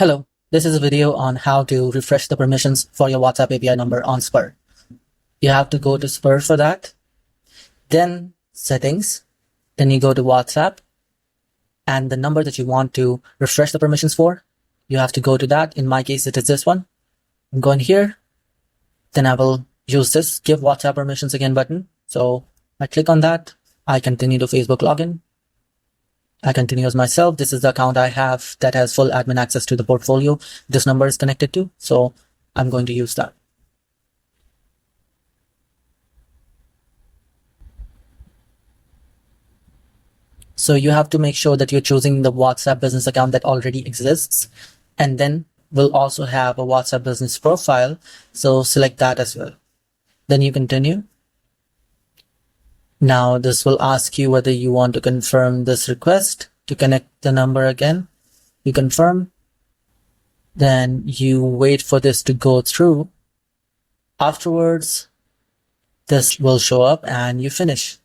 Hello, this is a video on how to refresh the permissions for your WhatsApp API number on Spur. You have to go to Spur for that, then settings, then you go to WhatsApp, and the number that you want to refresh the permissions for, you have to go to that. In my case, it is this one. I'm going here, then I will use this give WhatsApp permissions again button. So I click on that, I continue to Facebook login. I continue as myself. This is the account I have that has full admin access to the portfolio this number is connected to. So I'm going to use that. So you have to make sure that you're choosing the WhatsApp business account that already exists, and then we'll also have a WhatsApp business profile. So select that as well. Then you continue. Now this will ask you whether you want to confirm this request to connect the number again. You confirm. Then you wait for this to go through. Afterwards, this will show up and you finish.